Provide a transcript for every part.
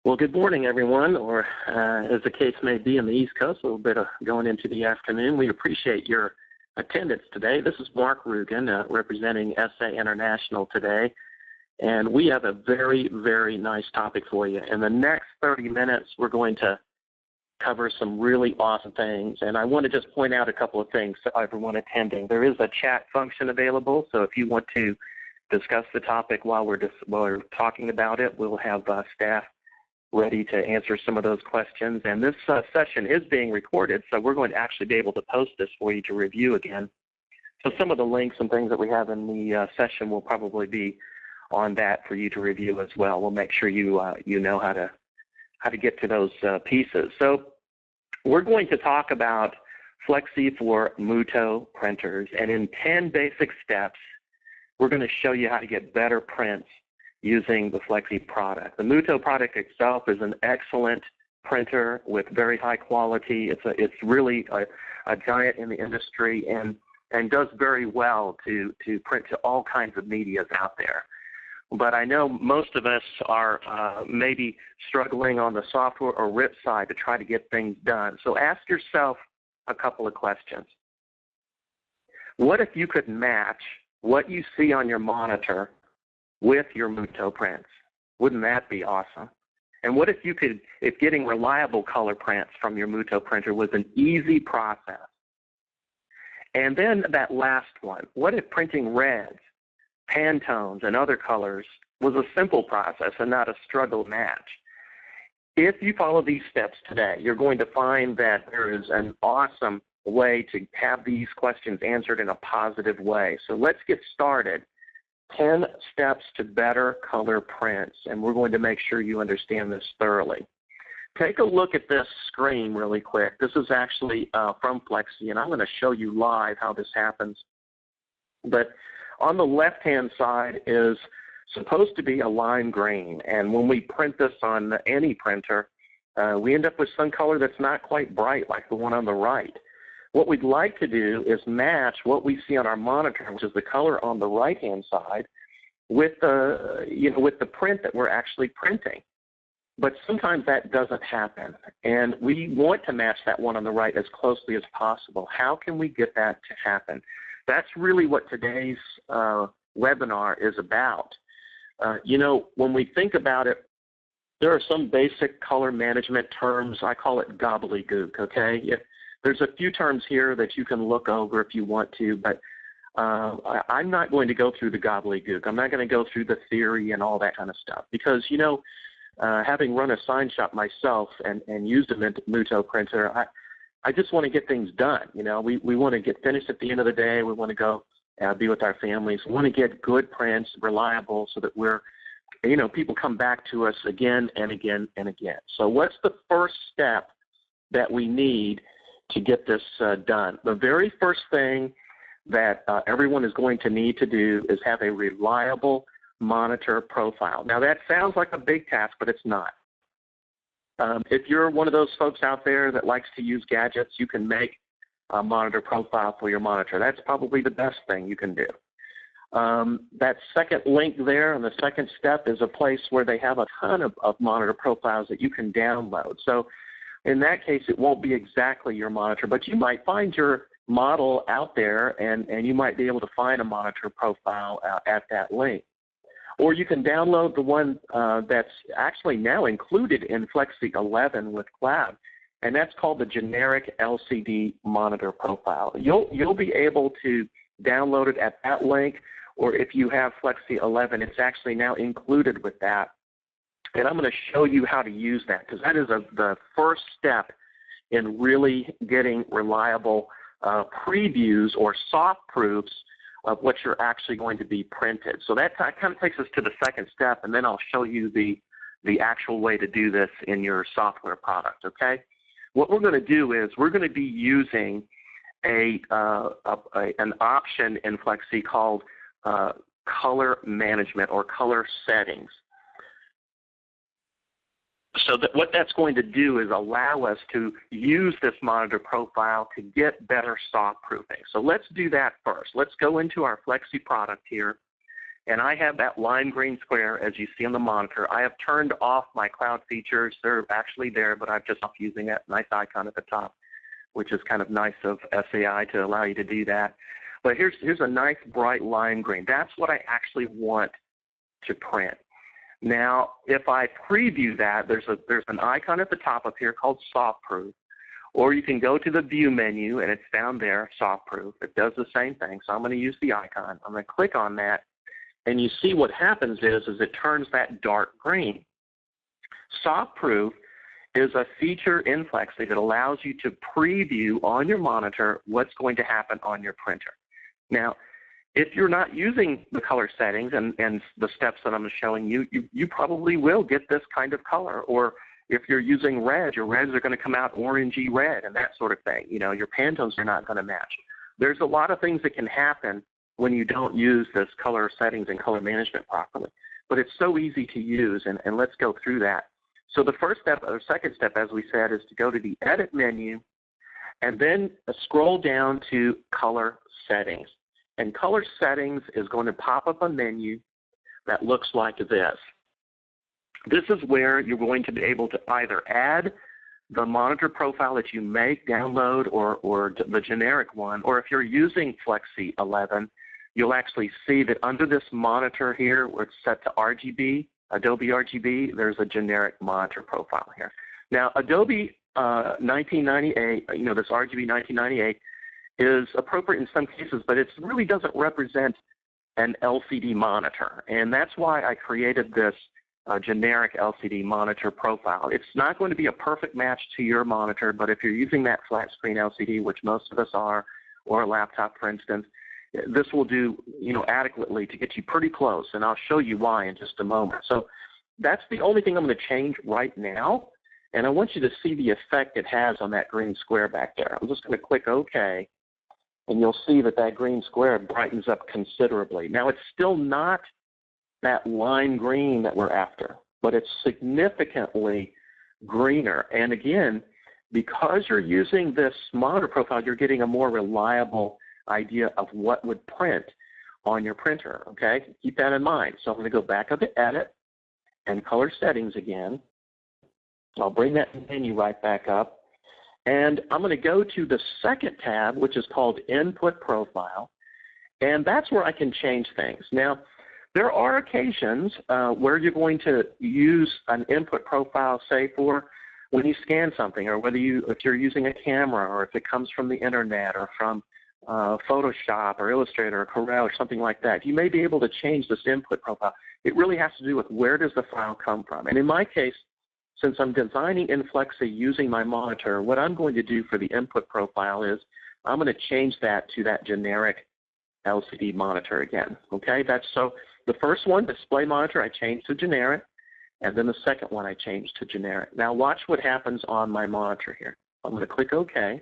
Well, good morning, everyone, or as the case may be in the East Coast, a little bit of going into the afternoon. We appreciate your attendance today. This is Mark Rugen, representing SA International today, and we have a very, very nice topic for you. In the next 30 minutes, we're going to cover some really awesome things, and I want to just point out a couple of things to everyone attending. There is a chat function available, so if you want to discuss the topic while we're talking about it, we'll have staff ready to answer some of those questions. And this session is being recorded, so we're going to actually be able to post this for you to review again. So some of the links and things that we have in the session will probably be on that for you to review as well. We'll make sure you know how to get to those pieces. So we're going to talk about Flexi for Mutoh printers, and in 10 basic steps, we're going to show you how to get better prints using the Flexi product. The Mutoh product itself is an excellent printer with very high quality. It's really a giant in the industry and does very well to print to all kinds of medias out there. But I know most of us are maybe struggling on the software or RIP side to try to get things done. So ask yourself a couple of questions. What if you could match what you see on your monitor with your Mutoh prints? Wouldn't that be awesome? And what if getting reliable color prints from your Mutoh printer was an easy process? And then that last one, what if printing reds, Pantones, and other colors was a simple process and not a struggle match? If you follow these steps today, you're going to find that there is an awesome way to have these questions answered in a positive way. So let's get started. 10 steps to better color prints, and we're going to make sure you understand this thoroughly. Take a look at this screen really quick. This is actually from Flexi, and I'm going to show you live how this happens. But on the left-hand side is supposed to be a lime green, and when we print this on any printer, we end up with some color that's not quite bright like the one on the right. What we'd like to do is match what we see on our monitor, which is the color on the right-hand side, with the print that we're actually printing. But sometimes that doesn't happen, and we want to match that one on the right as closely as possible. How can we get that to happen? That's really what today's webinar is about. When we think about it, there are some basic color management terms. I call it gobbledygook, okay? There's a few terms here that you can look over if you want to, but I'm not going to go through the gobbledygook. I'm not going to go through the theory and all that kind of stuff because, having run a sign shop myself and used a Mutoh printer, I just want to get things done. We want to get finished at the end of the day. We want to go be with our families. We want to get good prints, reliable, so that people come back to us again and again and again. So what's the first step that we need to get this done? The very first thing that everyone is going to need to do is have a reliable monitor profile. Now that sounds like a big task, but it's not. If you're one of those folks out there that likes to use gadgets, you can make a monitor profile for your monitor. That's probably the best thing you can do. That second link there on the second step is a place where they have a ton of monitor profiles that you can download. So in that case, it won't be exactly your monitor, but you might find your model out there, and you might be able to find a monitor profile at that link. Or you can download the one that's actually now included in Flexi 11 with Cloud, and that's called the generic LCD monitor profile. You'll be able to download it at that link, or if you have Flexi 11, it's actually now included with that. And I'm going to show you how to use that because that is the first step in really getting reliable previews or soft proofs of what you're actually going to be printed. So that kind of takes us to the second step, and then I'll show you the actual way to do this in your software product, okay? What we're going to do is we're going to be using an option in Flexi called color management or color settings. So what that's going to do is allow us to use this monitor profile to get better soft proofing. So let's do that first. Let's go into our Flexi product here, And I have that lime green square, as you see on the monitor. I have turned off my cloud features. They're actually there, but I've just stopped using that nice icon at the top, which is kind of nice of SAI to allow you to do that. But here's a nice bright lime green. That's what I actually want to print. Now, if I preview that, there's an icon at the top up here called Soft Proof. Or you can go to the View menu, and it's down there, Soft Proof. It does the same thing. So I'm going to use the icon. I'm going to click on that. And you see what happens is it turns that dark green. Soft Proof is a feature in Flexi that allows you to preview on your monitor what's going to happen on your printer. Now, if you're not using the color settings and the steps that I'm showing you, you probably will get this kind of color. Or if you're using red, your reds are going to come out orangey red and that sort of thing. You know, your Pantones are not going to match. There's a lot of things that can happen when you don't use this color settings and color management properly. But it's so easy to use, and let's go through that. So the first step, or second step, as we said, is to go to the Edit menu and then scroll down to Color Settings. And Color Settings is going to pop up a menu that looks like this. This is where you're going to be able to either add the monitor profile that you make, download, or the generic one, or if you're using Flexi 11, you'll actually see that under this monitor here where it's set to RGB, Adobe RGB, there's a generic monitor profile here. Now, Adobe 1998, you know, this RGB 1998 is appropriate in some cases, but it really doesn't represent an LCD monitor. And that's why I created this generic LCD monitor profile. It's not going to be a perfect match to your monitor, but if you're using that flat screen LCD, which most of us are, or a laptop, for instance, this will do, you know, adequately to get you pretty close, and I'll show you why in just a moment. So that's the only thing I'm going to change right now, and I want you to see the effect it has on that green square back there. I'm just going to click OK, and you'll see that that green square brightens up considerably. Now, it's still not that lime green that we're after, but it's significantly greener. And again, because you're using this monitor profile, you're getting a more reliable idea of what would print on your printer, okay? Keep that in mind. So I'm going to go back up to Edit and Color Settings again. I'll bring that menu right back up. And I'm going to go to the second tab, which is called Input Profile. And that's where I can change things. Now, there are occasions where you're going to use an input profile, say, for when you scan something, or if you're using a camera, or if it comes from the internet, or from Photoshop or Illustrator or Corel or something like that. You may be able to change this input profile. It really has to do with where does the file come from. And in my case, since I'm designing in Flexi using my monitor, what I'm going to do for the input profile is I'm going to change that to that generic LCD monitor again. Okay, that's so the first one, display monitor, I changed to generic, and then the second one I changed to generic. Now watch what happens on my monitor here. I'm going to click OK.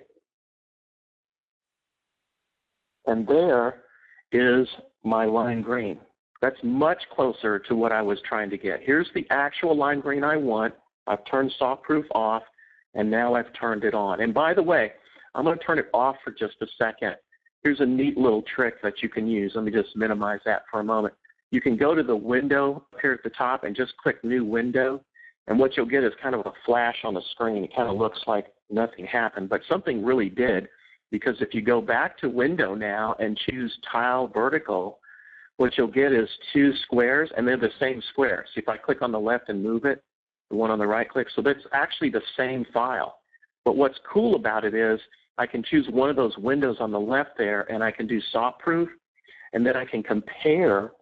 And there is my lime green. That's much closer to what I was trying to get. Here's the actual lime green I want. I've turned Soft Proof off, and now I've turned it on. And by the way, I'm going to turn it off for just a second. Here's a neat little trick that you can use. Let me just minimize that for a moment. You can go to the window here at the top and just click New Window, and what you'll get is kind of a flash on the screen. It kind of looks like nothing happened, but something really did. Because if you go back to Window now and choose Tile Vertical, what you'll get is two squares, and they're the same square. So if I click on the left and move it, the one on the right click, so that's actually the same file. But what's cool about it is I can choose one of those windows on the left there, and I can do Soft Proof, and then I can compare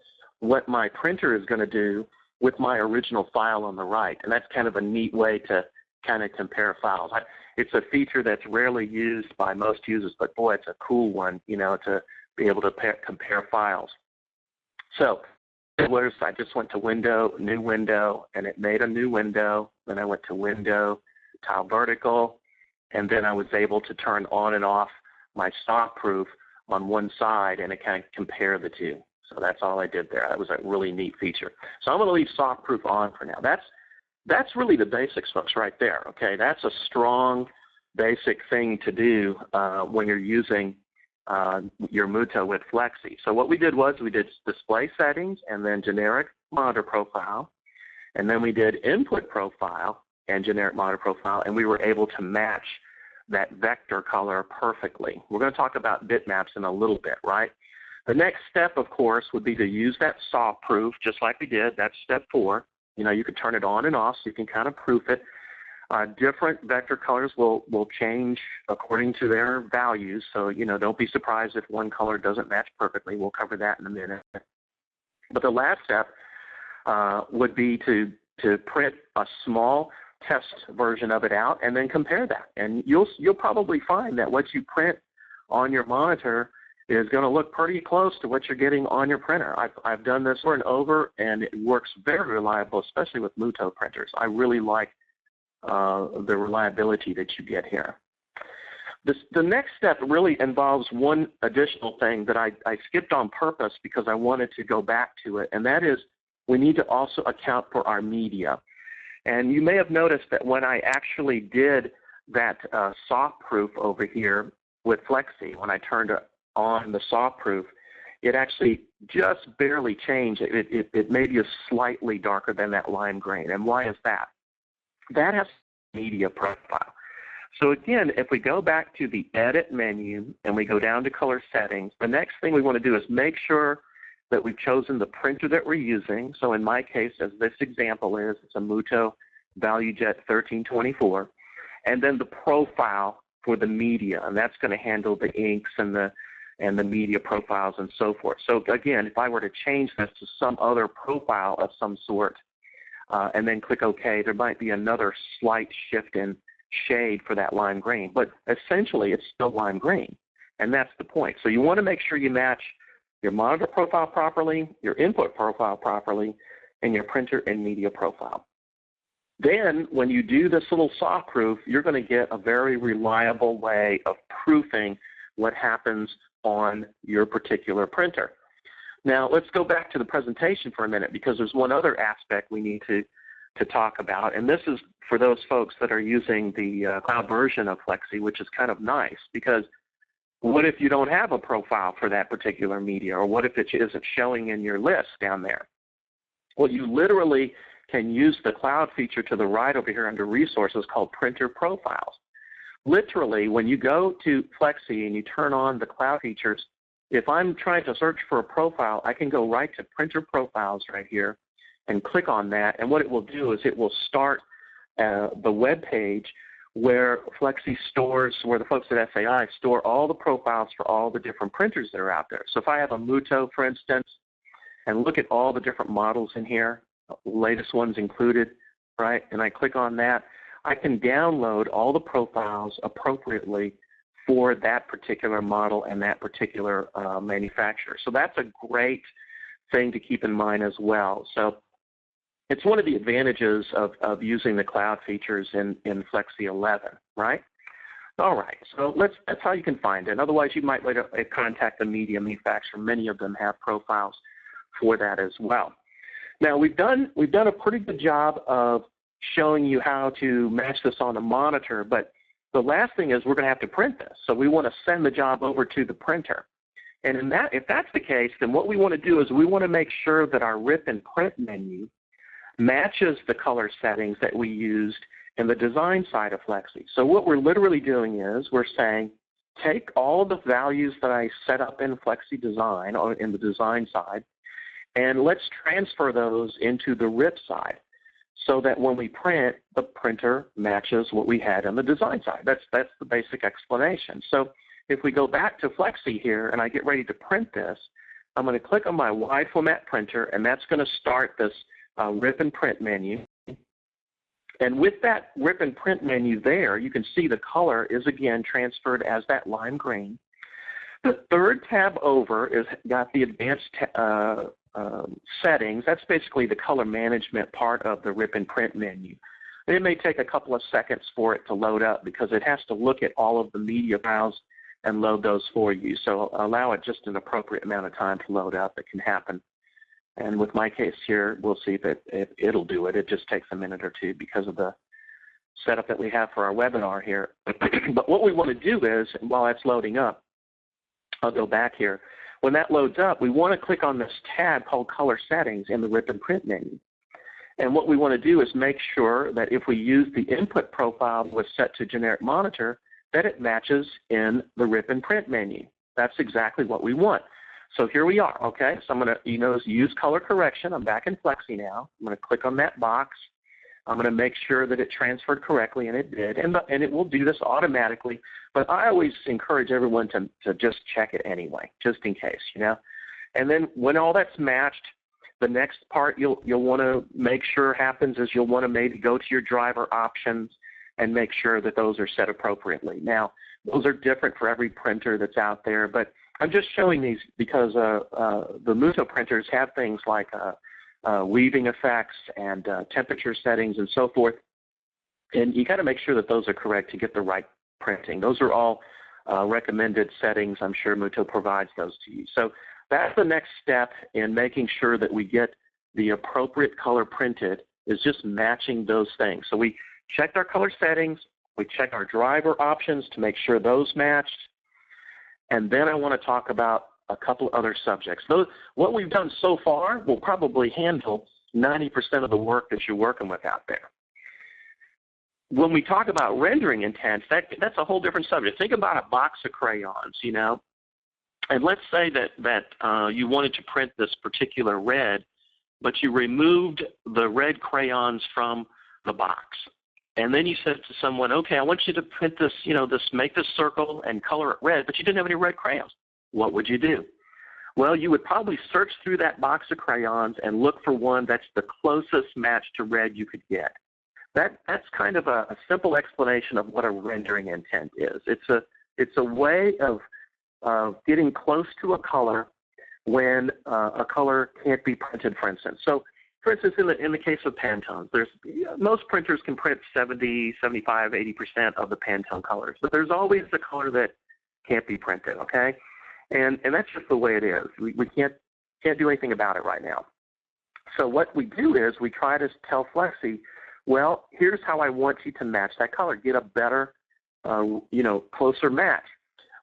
what my printer is going to do with my original file on the right. And that's kind of a neat way to kind of compare files. It's a feature that's rarely used by most users, but boy, it's a cool one, you know, to be able to compare files. So I just went to Window, New Window, and it made a new window. Then I went to Window, Tile Vertical, and then I was able to turn on and off my Soft Proof on one side, and it kind of compared the two. So that's all I did there. That was a really neat feature. So I'm going to leave Soft Proof on for now. That's really the basics, folks, right there, okay? That's a strong, basic thing to do when you're using your Mutoh with Flexi. So what we did was we did display settings and then generic monitor profile, and then we did input profile and generic monitor profile, and we were able to match that vector color perfectly. We're going to talk about bitmaps in a little bit, right? The next step, of course, would be to use that soft proof, just like we did. That's step 4. You know, you could turn it on and off so you can kind of proof it. Different vector colors will change according to their values. So, you know, don't be surprised if one color doesn't match perfectly. We'll cover that in a minute. But the last step would be to print a small test version of it out and then compare that. And you'll probably find that what you print on your monitor is going to look pretty close to what you're getting on your printer. I've done this over and over, and it works very reliable, especially with Mutoh printers. I really like the reliability that you get here. The next step really involves one additional thing that I skipped on purpose because I wanted to go back to it, and that is we need to also account for our media. And you may have noticed that when I actually did that soft proof over here with Flexi, when I turned on the soft proof, it actually just barely changed. It made you slightly darker than that lime green. And why is that? That has media profile. So again, if we go back to the edit menu and we go down to color settings, the next thing we want to do is make sure that we've chosen the printer that we're using. So in my case, as this example is, it's a Mutoh ValueJet 1324. And then the profile for the media, and that's going to handle the inks and the media profiles and so forth. So again, if I were to change this to some other profile of some sort and then click OK, there might be another slight shift in shade for that lime green. But essentially, it's still lime green, and that's the point. So you want to make sure you match your monitor profile properly, your input profile properly, and your printer and media profile. Then when you do this little soft proof, you're going to get a very reliable way of proofing what happens on your particular printer. Now let's go back to the presentation for a minute, because there's one other aspect we need to talk about, and this is for those folks that are using the cloud version of Flexi, which is kind of nice, because what if you don't have a profile for that particular media, or what if it isn't showing in your list down there? Well, you literally can use the cloud feature to the right over here under resources called printer profiles. Literally, when you go to Flexi and you turn on the cloud features, if I'm trying to search for a profile, I can go right to printer profiles right here and click on that, and what it will do is it will start the web page where Flexi stores, where the folks at SAI store all the profiles for all the different printers that are out there. So if I have a Mutoh, for instance, and look at all the different models in here, latest ones included, right, and I click on that, I can download all the profiles appropriately for that particular model and that particular manufacturer. So that's a great thing to keep in mind as well. So it's one of the advantages of using the cloud features in Flexi 11, right? All right, so that's how you can find it. Otherwise, you might later contact the media manufacturer. Many of them have profiles for that as well. Now, we've done a pretty good job of showing you how to match this on a monitor, but the last thing is we're going to have to print this. So we want to send the job over to the printer. And if that's the case, then what we want to do is we want to make sure that our rip and print menu matches the color settings that we used in the design side of Flexi. So what we're literally doing is we're saying, take all of the values that I set up in Flexi design, or in the design side, and let's transfer those into the rip side so that when we print, the printer matches what we had on the design side. That's the basic explanation. So if we go back to Flexi here and I get ready to print this, I'm going to click on my wide format printer, and that's going to start this rip and print menu. And with that rip and print menu there, you can see the color is again transferred as that lime green. The third tab over is got the advanced settings. That's basically the color management part of the rip and print menu. And it may take a couple of seconds for it to load up because it has to look at all of the media files and load those for you. So allow it just an appropriate amount of time to load up. It can happen. And with my case here, we'll see that it'll do it. It just takes a minute or two because of the setup that we have for our webinar here. But what we want to do is, while that's loading up, I'll go back here. When that loads up, we want to click on this tab called Color Settings in the Rip and Print menu. And what we want to do is make sure that if we use the input profile that was set to generic monitor, that it matches in the Rip and Print menu. That's exactly what we want. So here we are, okay? So I'm going to, use color correction. I'm back in Flexi now. I'm going to click on that box. I'm going to make sure that it transferred correctly, and it did. And it will do this automatically. But I always encourage everyone to just check it anyway, just in case, And then when all that's matched, the next part you'll want to make sure happens is you'll want to maybe go to your driver options and make sure that those are set appropriately. Now, those are different for every printer that's out there, but I'm just showing these because the Mutoh printers have things like weaving effects and temperature settings and so forth, and you got to make sure that those are correct to get the right printing. Those are all recommended settings. I'm sure Mutoh provides those to you. So that's the next step in making sure that we get the appropriate color printed, is just matching those things. So we checked our color settings, we checked our driver options to make sure those matched, and then I want to talk about a couple other subjects. What we've done so far will probably handle 90% of the work that you're working with out there. When we talk about rendering intent, that's a whole different subject. Think about a box of crayons, and let's say that you wanted to print this particular red, but you removed the red crayons from the box. And then you said to someone, okay, I want you to print this, make this circle and color it red, but you didn't have any red crayons. What would you do? Well, you would probably search through that box of crayons and look for one that's the closest match to red you could get. That's kind of a simple explanation of what a rendering intent is. It's a way of getting close to a color when a color can't be printed, for instance. So, for instance, in the case of Pantones, most printers can print 70, 75, 80% of the Pantone colors, but there's always the color that can't be printed, okay? And that's just the way it is. We can't do anything about it right now. So what we do is we try to tell Flexi, well, here's how I want you to match that color, get a better, closer match.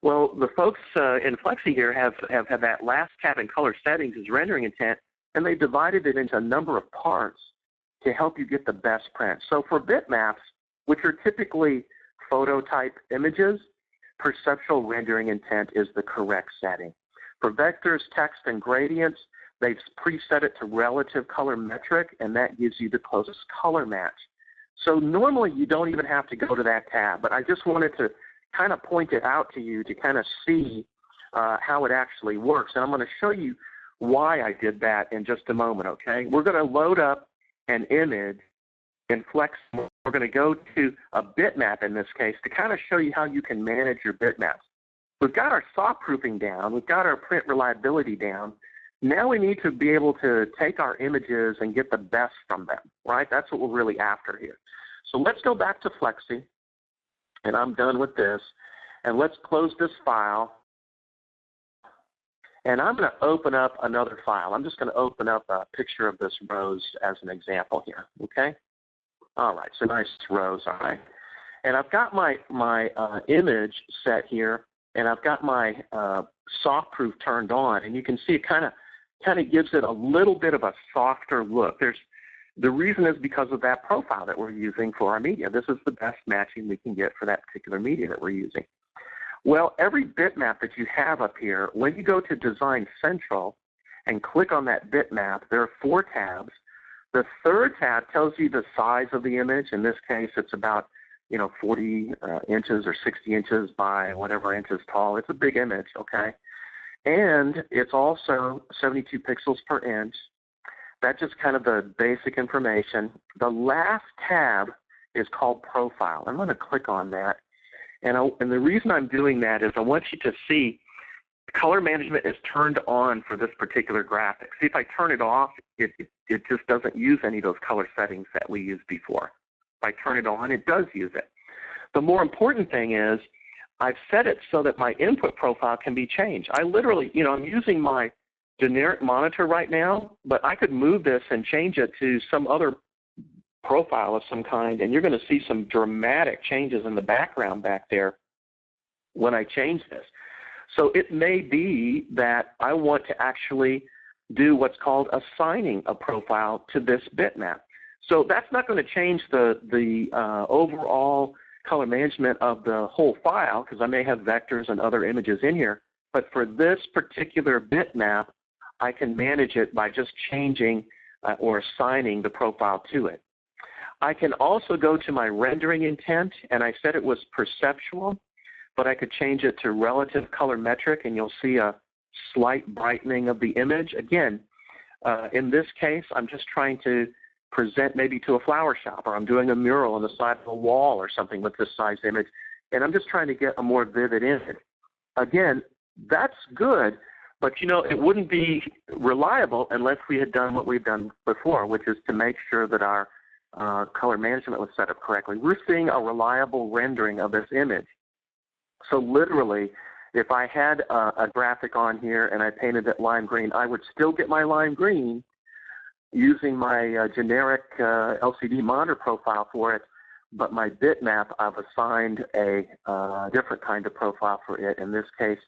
Well, the folks in Flexi here have had that last tab in color settings as rendering intent, and they divided it into a number of parts to help you get the best print. So for bitmaps, which are typically photo type images, perceptual rendering intent is the correct setting. For vectors, text, and gradients, they've preset it to relative color metric, and that gives you the closest color match. So normally you don't even have to go to that tab, but I just wanted to kind of point it out to you to kind of see how it actually works. And I'm going to show you why I did that in just a moment, okay? We're going to load up an image in Flex. We're going to go to a bitmap in this case to kind of show you how you can manage your bitmaps. We've got our soft proofing down. We've got our print reliability down. Now we need to be able to take our images and get the best from them, right? That's what we're really after here. So let's go back to Flexi, and I'm done with this. And let's close this file. And I'm going to open up another file. I'm just going to open up a picture of this rose as an example here, okay? All right, so nice rose, all right. And I've got my image set here, and I've got my soft proof turned on, and you can see it kind of gives it a little bit of a softer look. The reason is because of that profile that we're using for our media. This is the best matching we can get for that particular media that we're using. Well, every bitmap that you have up here, when you go to Design Central and click on that bitmap, there are 4 tabs. The third tab tells you the size of the image. In this case, it's about 40 inches or 60 inches by whatever inches tall. It's a big image, okay? And it's also 72 pixels per inch. That's just kind of the basic information. The last tab is called Profile. I'm going to click on that. And the reason I'm doing that is I want you to see color management is turned on for this particular graphic. See, if I turn it off, it just doesn't use any of those color settings that we used before. If I turn it on, it does use it. The more important thing is I've set it so that my input profile can be changed. I literally, I'm using my generic monitor right now, but I could move this and change it to some other profile of some kind, and you're going to see some dramatic changes in the background back there when I change this. So it may be that I want to actually do what's called assigning a profile to this bitmap. So that's not going to change the overall color management of the whole file, because I may have vectors and other images in here. But for this particular bitmap, I can manage it by just changing or assigning the profile to it. I can also go to my rendering intent, and I said it was perceptual, but I could change it to relative colorimetric, and you'll see a slight brightening of the image. Again, in this case, I'm just trying to present maybe to a flower shop, or I'm doing a mural on the side of a wall or something with this size image, and I'm just trying to get a more vivid image. Again, that's good, but you know, it wouldn't be reliable unless we had done what we've done before, which is to make sure that our color management was set up correctly. We're seeing a reliable rendering of this image. So literally, if I had a graphic on here and I painted it lime green, I would still get my lime green using my generic LCD monitor profile for it, but my bitmap, I've assigned a different kind of profile for it. In this case,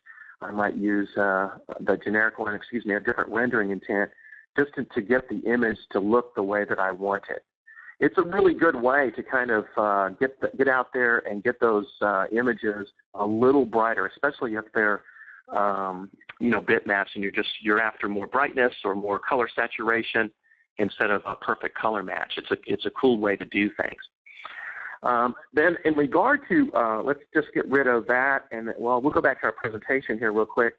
I might use the generic one, a different rendering intent, just to get the image to look the way that I want it. It's a really good way to kind of get out there and get those images a little brighter, especially if they're bitmaps and you're after more brightness or more color saturation instead of a perfect color match. It's a cool way to do things. Then in regard to, let's just get rid of that, and we'll go back to our presentation here real quick.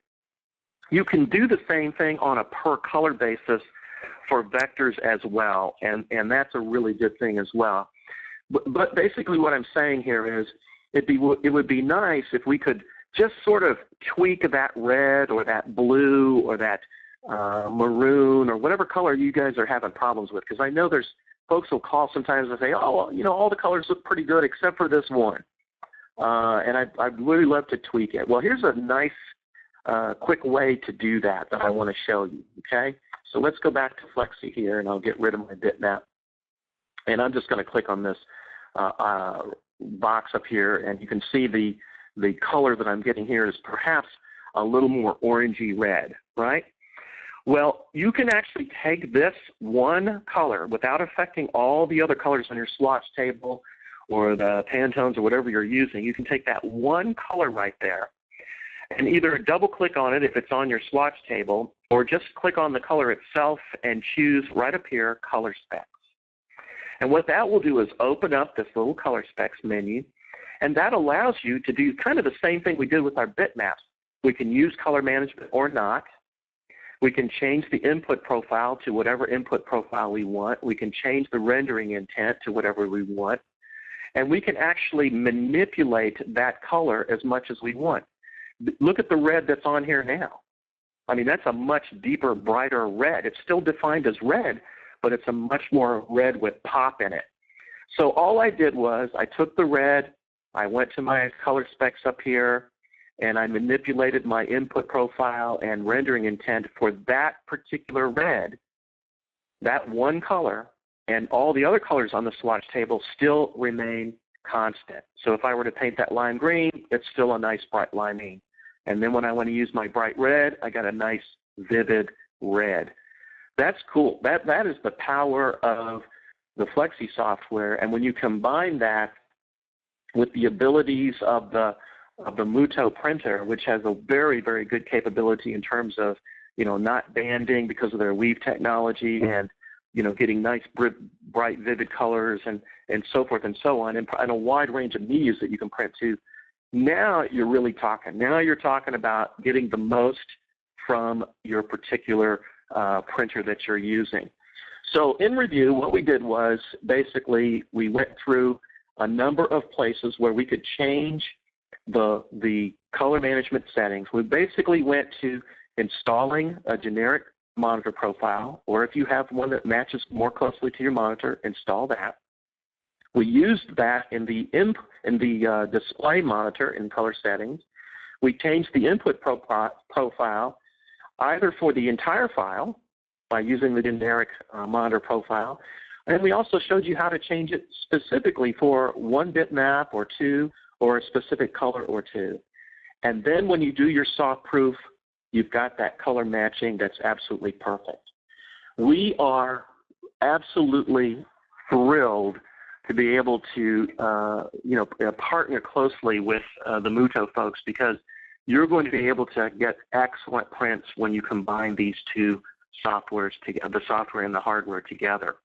You can do the same thing on a per color basis for vectors as well, and that's a really good thing as well. But basically what I'm saying here is it would be nice if we could just sort of tweak that red or that blue or that maroon or whatever color you guys are having problems with, because I know there's folks will call sometimes and say, oh, well, you know, all the colors look pretty good except for this one, and I'd really love to tweak it. Well, here's a nice quick way to do that I want to show you, okay? So let's go back to Flexi here, and I'll get rid of my bitmap. And I'm just going to click on this box up here, and you can see the color that I'm getting here is perhaps a little more orangey red, right? Well, you can actually take this one color without affecting all the other colors on your swatch table or the Pantones or whatever you're using. You can take that one color right there and either double click on it if it's on your swatch table, or just click on the color itself and choose right up here, color specs. And what that will do is open up this little color specs menu, and that allows you to do kind of the same thing we did with our bitmaps. We can use color management or not. We can change the input profile to whatever input profile we want. We can change the rendering intent to whatever we want. And we can actually manipulate that color as much as we want. Look at the red that's on here now. I mean, that's a much deeper, brighter red. It's still defined as red, but it's a much more red with pop in it. So all I did was I took the red, I went to my color specs up here, and I manipulated my input profile and rendering intent for that particular red, that one color, and all the other colors on the swatch table still remain constant. So if I were to paint that lime green, it's still a nice bright lime green. And then when I want to use my bright red, I got a nice vivid red. That's cool. That is the power of the Flexi software. And when you combine that with the abilities of the Mutoh printer, which has a very, very good capability in terms of, you know, not banding because of their weave technology, and, you know, getting nice, bright, vivid colors and so forth and so on, and a wide range of medias that you can print to. Now you're really talking. Now you're talking about getting the most from your particular printer that you're using. So in review, what we did was basically we went through a number of places where we could change the color management settings. We basically went to installing a generic monitor profile, or if you have one that matches more closely to your monitor, install that. We used that in the display monitor in color settings. We changed the input profile either for the entire file by using the generic monitor profile, and we also showed you how to change it specifically for one bitmap or two, or a specific color or two. And then when you do your soft proof, you've got that color matching that's absolutely perfect. We are absolutely thrilled to be able to, partner closely with the Mutoh folks, because you're going to be able to get excellent prints when you combine these two softwares together, the software and the hardware together.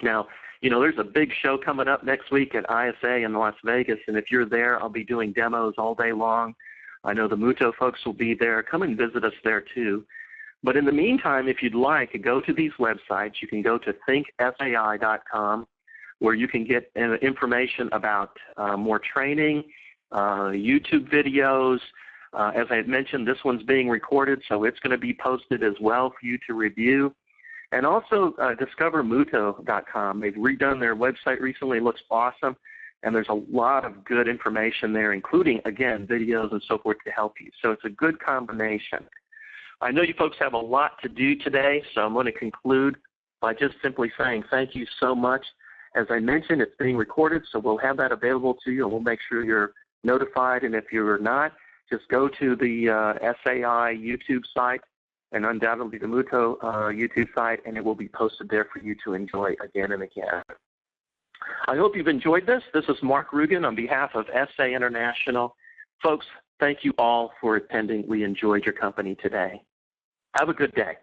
Now, there's a big show coming up next week at ISA in Las Vegas, and if you're there, I'll be doing demos all day long. I know the Mutoh folks will be there. Come and visit us there too. But in the meantime, if you'd like, go to these websites. You can go to thinkfai.com, where you can get information about more training, YouTube videos. As I had mentioned, this one's being recorded, so it's going to be posted as well for you to review. And also discover Mutoh.com. They've redone their website recently. It looks awesome, and there's a lot of good information there, including, again, videos and so forth to help you. So it's a good combination. I know you folks have a lot to do today, so I'm going to conclude by just simply saying thank you so much. As I mentioned, it's being recorded, so we'll have that available to you, and we'll make sure you're notified. And if you're not, just go to the SAI YouTube site and undoubtedly the Mutoh YouTube site, and it will be posted there for you to enjoy again and again. I hope you've enjoyed this. This is Mark Rugen on behalf of SA International. Folks, thank you all for attending. We enjoyed your company today. Have a good day.